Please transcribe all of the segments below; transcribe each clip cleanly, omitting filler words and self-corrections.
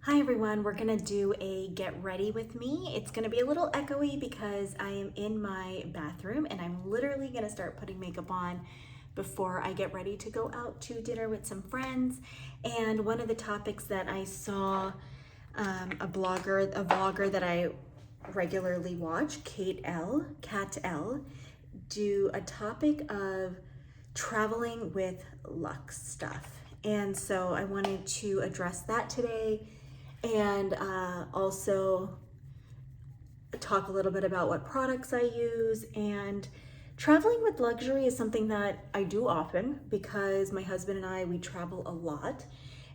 Hi everyone, we're gonna do a get ready with me. It's gonna be a little echoey because I am in my bathroom and I'm literally gonna start putting makeup on before I get ready to go out to dinner with some friends. And one of the topics that I saw a vlogger that I regularly watch, Cat L, do a topic of traveling with luxe stuff. And so I wanted to address that today and also talk a little bit about what products I use. And traveling with luxury is something that I do often because my husband and I, we travel a lot.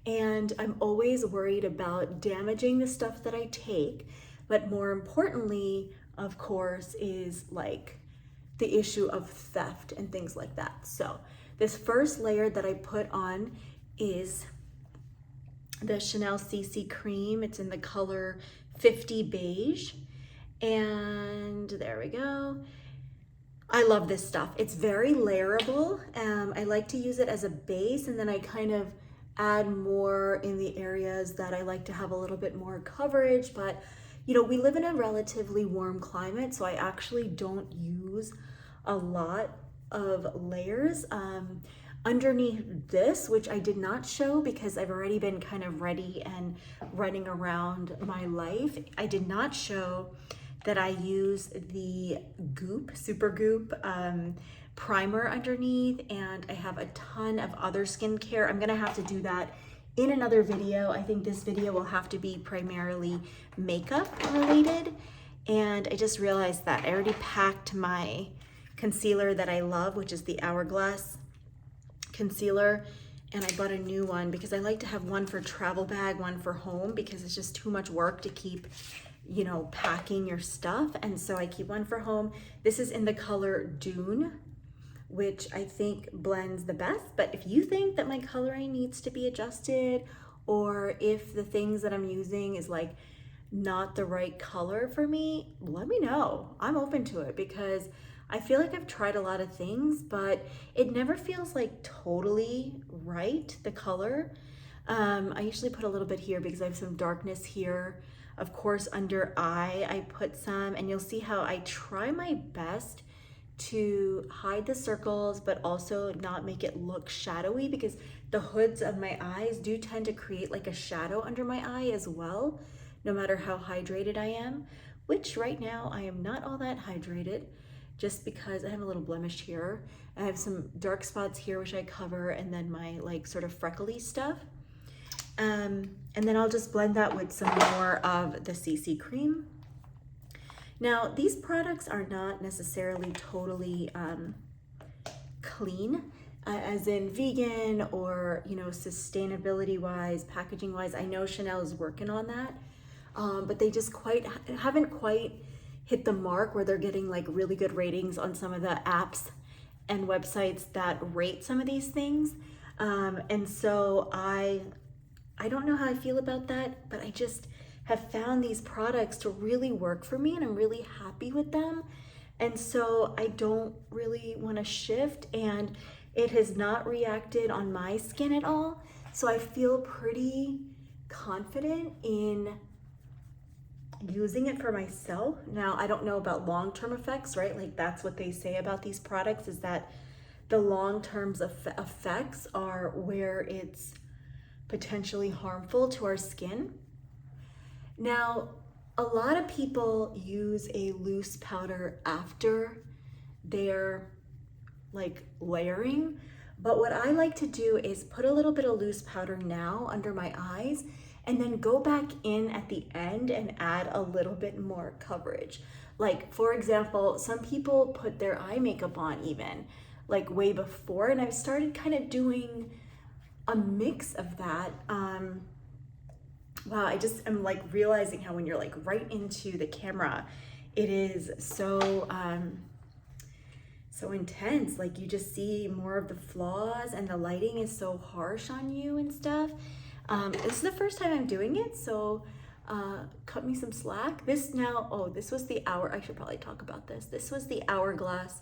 And I'm always worried about damaging the stuff that I take. But more importantly, of course, is like the issue of theft and things like that. So this first layer that I put on is the Chanel CC cream. It's in the color 50 beige. And there we go. I love this stuff. It's very layerable. I like to use it as a base, and then I kind of add more in the areas that I like to have a little bit more coverage. But you know, we live in a relatively warm climate, so I actually don't use a lot of layers. Underneath this, which I did not show because I've already been kind of ready and running around my life, I did not show that I use the Super Goop primer underneath, and I have a ton of other skincare. I'm gonna have to do that in another video. I think this video will have to be primarily makeup related. And I just realized that I already packed my concealer that I love, which is the Hourglass Concealer, and I bought a new one because I like to have one for travel bag, one for home, because it's just too much work to keep, you know, packing your stuff. And so I keep one for home. This is in the color Dune, which I think blends the best. But if you think that my coloring needs to be adjusted, or if the things that I'm using is like not the right color for me, let me know. I'm open to it because I feel like I've tried a lot of things, but it never feels like totally right, the color. I usually put a little bit here because I have some darkness here. Of course, under eye, I put some, and you'll see how I try my best to hide the circles, but also not make it look shadowy, because the hoods of my eyes do tend to create like a shadow under my eye as well, no matter how hydrated I am, which right now I am not all that hydrated, just because I have a little blemish here. I have some dark spots here, which I cover, and then my like sort of freckly stuff. And then I'll just blend that with some more of the CC cream. Now, these products are not necessarily totally clean, as in vegan or, you know, sustainability wise, packaging wise. I know Chanel is working on that, but they just haven't quite hit the mark where they're getting like really good ratings on some of the apps and websites that rate some of these things. And so I don't know how I feel about that, but I just have found these products to really work for me, and I'm really happy with them. And so I don't really want to shift, and it has not reacted on my skin at all. So I feel pretty confident in using it for myself. Now, I don't know about long-term effects, right? Like that's what they say about these products, is that the long-term effects are where it's potentially harmful to our skin. Now, a lot of people use a loose powder after they're like layering, but what I like to do is put a little bit of loose powder now under my eyes, and then go back in at the end and add a little bit more coverage. Like, for example, some people put their eye makeup on even like way before, and I've started kind of doing a mix of that. Wow, I just am like realizing how when you're like right into the camera, it is so so intense. Like you just see more of the flaws, and the lighting is so harsh on you and stuff. This is the first time I'm doing it, so cut me some slack. This was the I should probably talk about this. This was the Hourglass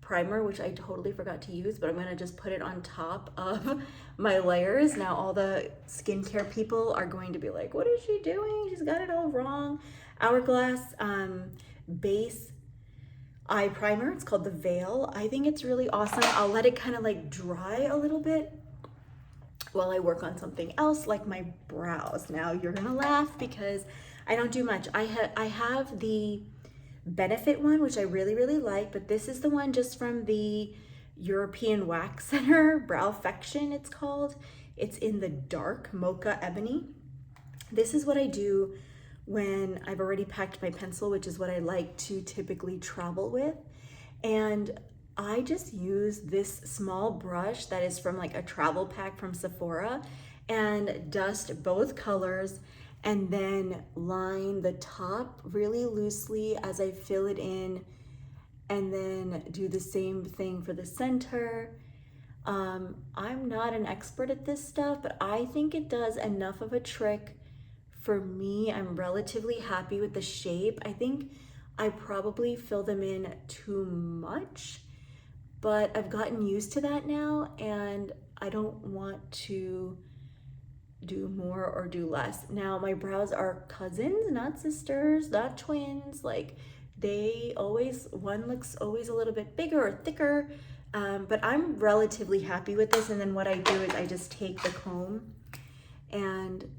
primer, which I totally forgot to use, but I'm gonna just put it on top of my layers. Now all the skincare people are going to be like, what is she doing? She's got it all wrong. Hourglass base eye primer. It's called the Veil. I think it's really awesome. I'll let it kind of like dry a little bit while I work on something else like my brows. Now you're gonna laugh because I don't do much. I have the Benefit one, which I really, really like, but this is the one just from the European Wax Center, Browfection it's called. It's in the dark mocha ebony. This is what I do when I've already packed my pencil, which is what I like to typically travel with. And I just use this small brush that is from like a travel pack from Sephora and dust both colors and then line the top really loosely as I fill it in, and then do the same thing for the center. I'm not an expert at this stuff, but I think it does enough of a trick for me. I'm relatively happy with the shape. I think I probably fill them in too much, but I've gotten used to that now, and I don't want to do more or do less. Now my brows are cousins, not sisters, not twins. Like they always, one looks always a little bit bigger or thicker, but I'm relatively happy with this. And then what I do is I just take the comb and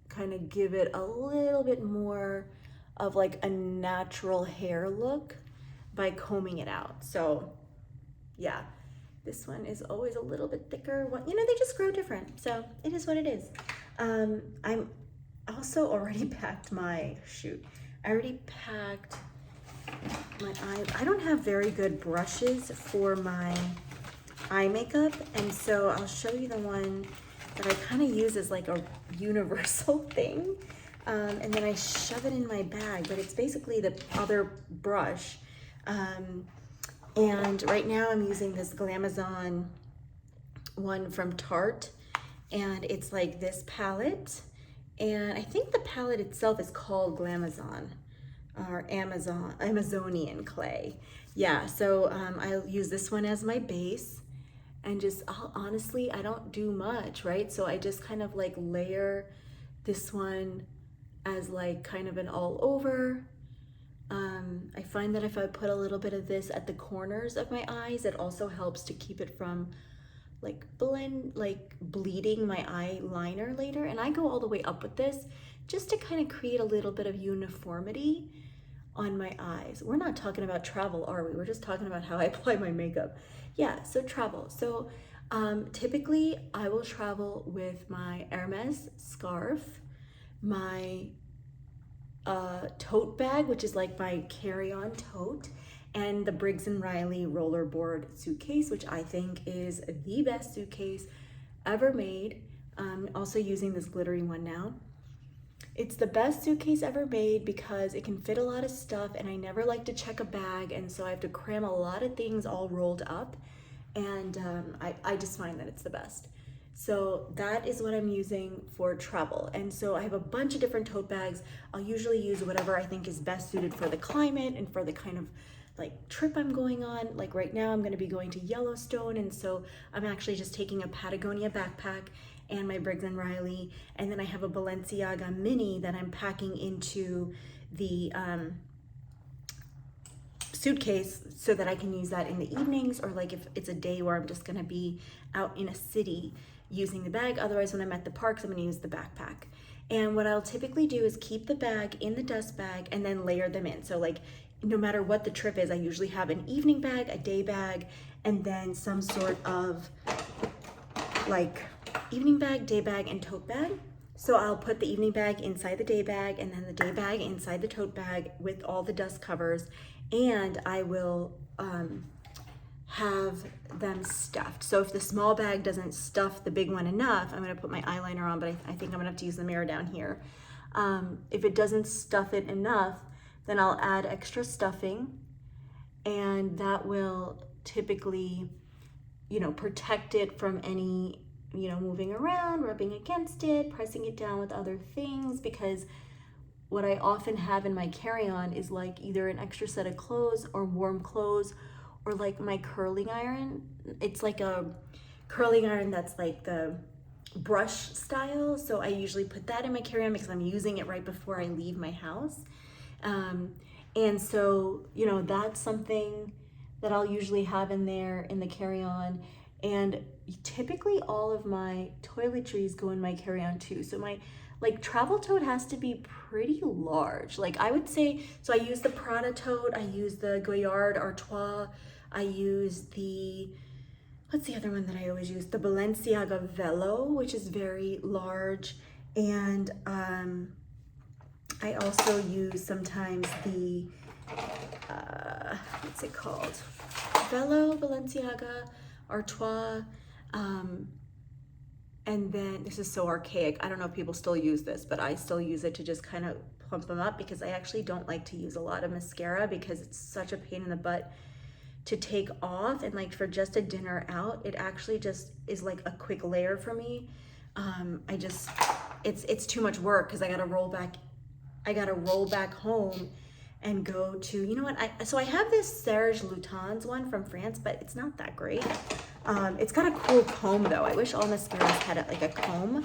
kind of give it a little bit more of like a natural hair look by combing it out. So yeah. This one is always a little bit thicker. You know, they just grow different. So it is what it is. I'm also already packed my, I already packed my eye. I don't have very good brushes for my eye makeup. And so I'll show you the one that I kind of use as like a universal thing. And then I shove it in my bag, but it's basically the other brush. And right now I'm using this Glamazon one from Tarte, and it's like this palette. And I think the palette itself is called Glamazon or Amazonian clay. Yeah, so I'll use this one as my base, and just honestly, I don't do much, right? So I just kind of like layer this one as like kind of an all over. I find that if I put a little bit of this at the corners of my eyes, it also helps to keep it from like bleeding my eyeliner later. And I go all the way up with this just to kind of create a little bit of uniformity on my eyes. We're not talking about travel, are we? We're just talking about how I apply my makeup. Yeah, so travel. So typically I will travel with my Hermes scarf, my tote bag, which is like my carry-on tote, and the Briggs & Riley rollerboard suitcase, which I think is the best suitcase ever made. Also using this glittery one now. It's the best suitcase ever made because it can fit a lot of stuff, and I never like to check a bag, and so I have to cram a lot of things all rolled up, and I just find that it's the best. So that is what I'm using for travel. And so I have a bunch of different tote bags. I'll usually use whatever I think is best suited for the climate and for the kind of like trip I'm going on. Like right now I'm gonna be going to Yellowstone, and so I'm actually just taking a Patagonia backpack and my Briggs & Riley, and then I have a Balenciaga mini that I'm packing into the suitcase so that I can use that in the evenings, or like if it's a day where I'm just gonna be out in a city using the bag. Otherwise, when I'm at the parks, I'm gonna use the backpack. And what I'll typically do is keep the bag in the dust bag and then layer them in. So like, no matter what the trip is, I usually have an evening bag, a day bag, and then some sort of like evening bag, day bag, and tote bag. So I'll put the evening bag inside the day bag, and then the day bag inside the tote bag with all the dust covers, and I will have them stuffed. So if the small bag doesn't stuff the big one enough, I'm gonna put my eyeliner on, but I think I'm gonna have to use the mirror down here. If it doesn't stuff it enough, then I'll add extra stuffing, and that will typically, you know, protect it from any, you know, moving around, rubbing against it, pressing it down with other things, because what I often have in my carry-on is like either an extra set of clothes or warm clothes or like my curling iron. It's like a curling iron that's like the brush style. So I usually put that in my carry-on because I'm using it right before I leave my house. And so, you know, that's something that I'll usually have in there in the carry-on. And typically all of my toiletries go in my carry-on too. So my like travel tote has to be pretty large. Like I would say, so I use the Prada tote, I use the Goyard Artois, I use the, what's the other one that I always use? The Balenciaga Velo, which is very large. And I also use sometimes the, what's it called? Velo, Balenciaga, Artois, and then this is so archaic. I don't know if people still use this, but I still use it to just kind of plump them up because I actually don't like to use a lot of mascara because it's such a pain in the butt to take off. And like for just a dinner out, it actually just is like a quick layer for me. It's too much work because I gotta roll back home and go to, you know what, so I have this Serge Lutens one from France, but it's not that great. It's got a cool comb though. I wish all mascaras had like a comb,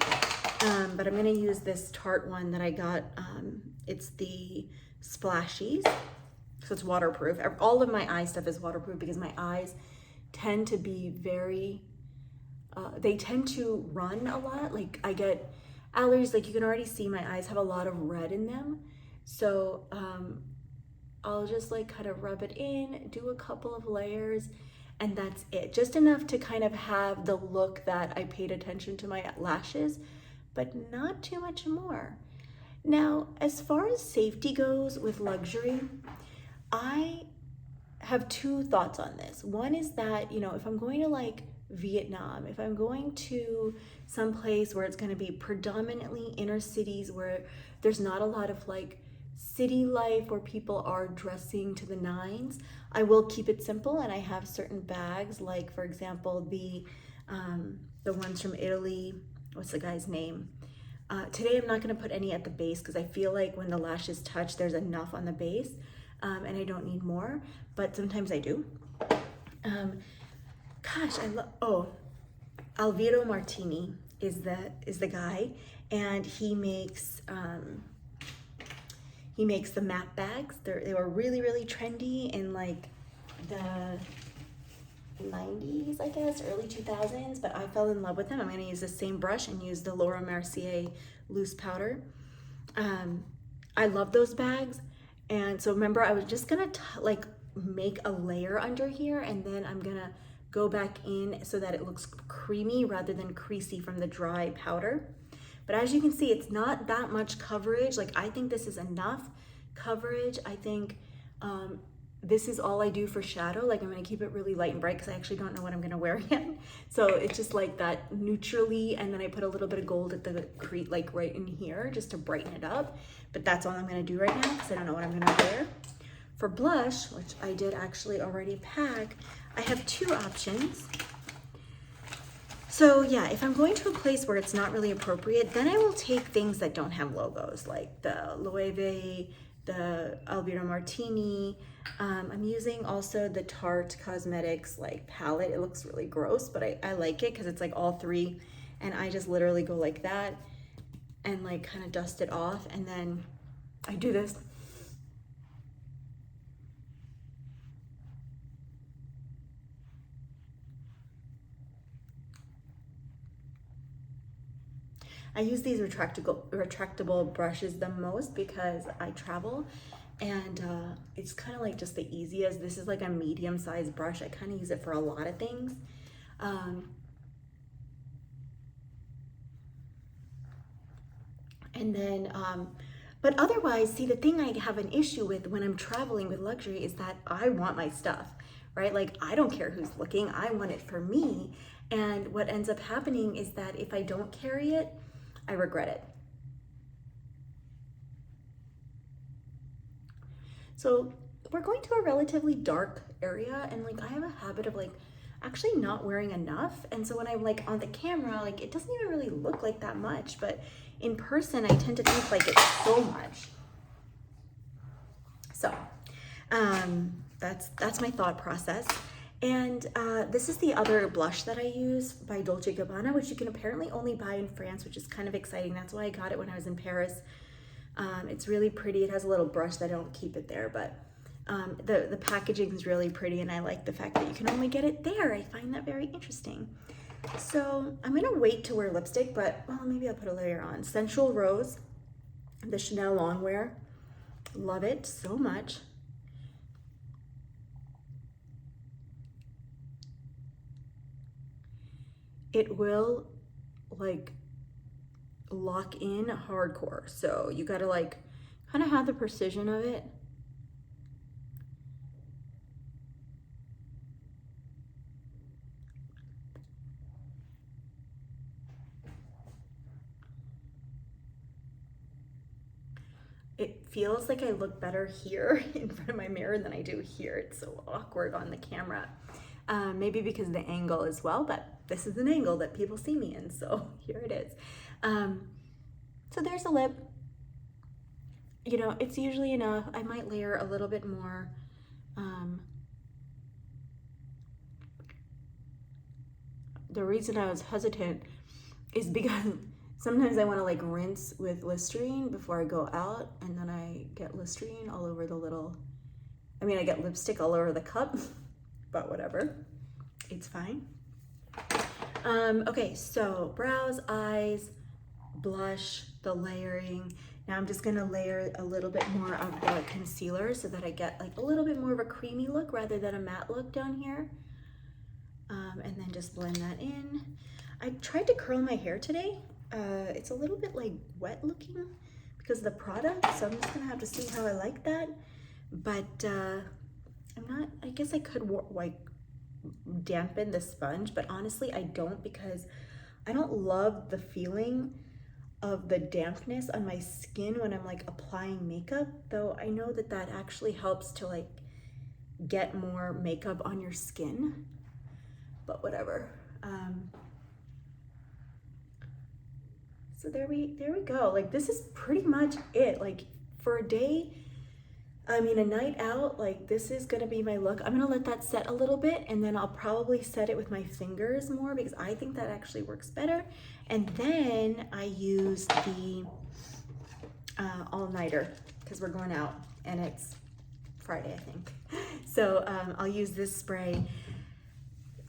but I'm gonna use this Tarte one that I got. It's the Splashies, so it's waterproof. All of my eye stuff is waterproof because my eyes tend to be very, they tend to run a lot. Like I get allergies, like you can already see my eyes have a lot of red in them. So I'll just like kind of rub it in, do a couple of layers, and that's it. Just enough to kind of have the look that I paid attention to my lashes, but not too much more. Now, as far as safety goes with luxury, I have two thoughts on this. One is that, you know, if I'm going to like Vietnam, if I'm going to some place where it's going to be predominantly inner cities where there's not a lot of like city life where people are dressing to the nines, I will keep it simple. And I have certain bags, like for example, the ones from Italy. What's the guy's name? Today I'm not going to put any at the base because I feel like when the lashes touch, there's enough on the base, and I don't need more. But sometimes I do. Gosh, I love. Oh, Alvaro Martini is the guy, and he makes the map bags. They were really, really trendy in like the 90s, I guess, early 2000s, but I fell in love with them. I'm gonna use the same brush and use the Laura Mercier loose powder. I love those bags. And so remember, I was just gonna like make a layer under here, and then I'm gonna go back in so that it looks creamy rather than creasy from the dry powder. But as you can see, it's not that much coverage. Like I think this is enough coverage. I think this is all I do for shadow. Like I'm gonna keep it really light and bright because I actually don't know what I'm gonna wear yet. So it's just like that neutrally, and then I put a little bit of gold at the crease, like right in here, just to brighten it up. But that's all I'm gonna do right now because I don't know what I'm gonna wear. For blush, which I did actually already pack, I have two options. So yeah, if I'm going to a place where it's not really appropriate, then I will take things that don't have logos, like the Loewe, the Alvaro Martini. I'm using also the Tarte Cosmetics like palette. It looks really gross, but I like it because it's like all three, and I just literally go like that and like kind of dust it off, and then I do this. I use these retractable brushes the most because I travel, and it's kind of like just the easiest. This is like a medium-sized brush. I kind of use it for a lot of things. And then, but otherwise, see, the thing I have an issue with when I'm traveling with luxury is that I want my stuff, right? Like, I don't care who's looking. I want it for me. And what ends up happening is that if I don't carry it, I regret it. So we're going to a relatively dark area, and like I have a habit of like actually not wearing enough. And so when I'm like on the camera, like it doesn't even really look like that much, but in person, I tend to think like it's so much. So that's my thought process. And this is the other blush that I use by Dolce & Gabbana, which you can apparently only buy in France, which is kind of exciting. That's why I got it when I was in Paris. It's really pretty. It has a little brush that I don't keep it there, but the packaging is really pretty, and I like the fact that you can only get it there. I find that very interesting. So I'm gonna wait to wear lipstick, but well, maybe I'll put a layer on. Sensual Rose, the Chanel Longwear. Love it so much. It will like lock in hardcore. So you gotta like kind of have the precision of it. It feels like I look better here in front of my mirror than I do here. It's so awkward on the camera. Maybe because of the angle as well, but this is an angle that people see me in, so here it is. So there's a lip. You know, it's usually enough. I might layer a little bit more. The reason I was hesitant is because sometimes I want to like rinse with Listerine before I go out, and then I get Listerine all over the little, I mean, I get lipstick all over the cup, but whatever, it's fine. Okay, so brows, eyes, blush, the layering. Now I'm just gonna layer a little bit more of the concealer so that I get like a little bit more of a creamy look rather than a matte look down here. And then just blend that in. I tried to curl my hair today. It's a little bit like wet looking because of the product, so I'm just gonna have to see how I like that. But I'm not, I guess I could like dampen the sponge, but honestly I don't, because I don't love the feeling of the dampness on my skin when I'm like applying makeup, though I know that that actually helps to like get more makeup on your skin, but whatever. So there we go. Like this is pretty much it. Like for a day, I mean a night out, like this is gonna be my look. I'm gonna let that set a little bit, and then I'll probably set it with my fingers more because I think that actually works better. And then I use the all-nighter because we're going out and it's Friday, I think. So I'll use this spray.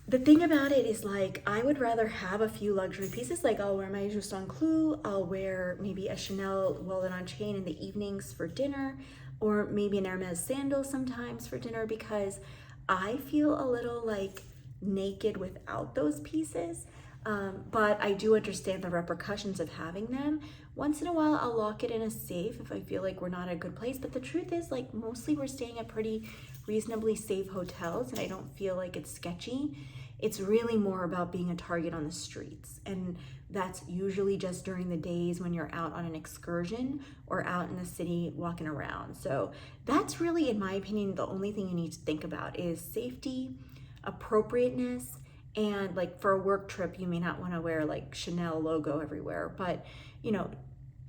The thing about it is like, I would rather have a few luxury pieces. Like I'll wear my Juste un Clou, I'll wear maybe a Chanel welded-on chain in the evenings for dinner, or maybe an Hermes sandal sometimes for dinner, because I feel a little like naked without those pieces. But I do understand the repercussions of having them. Once in a while, I'll lock it in a safe if I feel like we're not at a good place. But the truth is, like, mostly we're staying at pretty reasonably safe hotels, and I don't feel like it's sketchy. It's really more about being a target on the streets. And that's usually just during the days when you're out on an excursion or out in the city walking around. So that's really, in my opinion, the only thing you need to think about is safety, appropriateness, and like for a work trip, you may not want to wear like Chanel logo everywhere, but you know,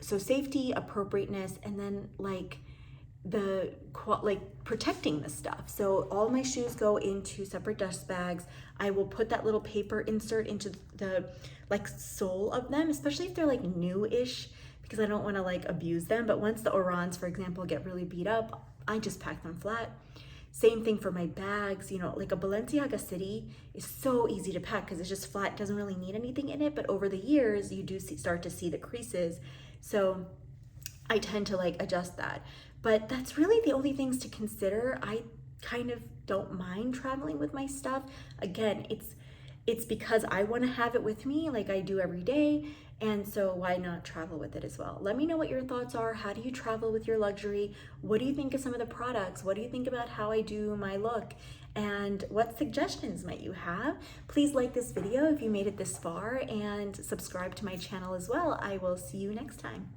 so safety, appropriateness, and then like protecting the stuff. So all my shoes go into separate dust bags. I will put that little paper insert into the like sole of them, especially if they're like new-ish, because I don't want to like abuse them. But once the Orans, for example, get really beat up, I just pack them flat. Same thing for my bags, you know, like a Balenciaga City is so easy to pack because it's just flat, doesn't really need anything in it. But over the years, you do start to see the creases. So I tend to like adjust that. But that's really the only things to consider. I kind of don't mind traveling with my stuff. Again, it's because I want to have it with me like I do every day. And so why not travel with it as well? Let me know what your thoughts are. How do you travel with your luxury? What do you think of some of the products? What do you think about how I do my look? And what suggestions might you have? Please like this video if you made it this far, and subscribe to my channel as well. I will see you next time.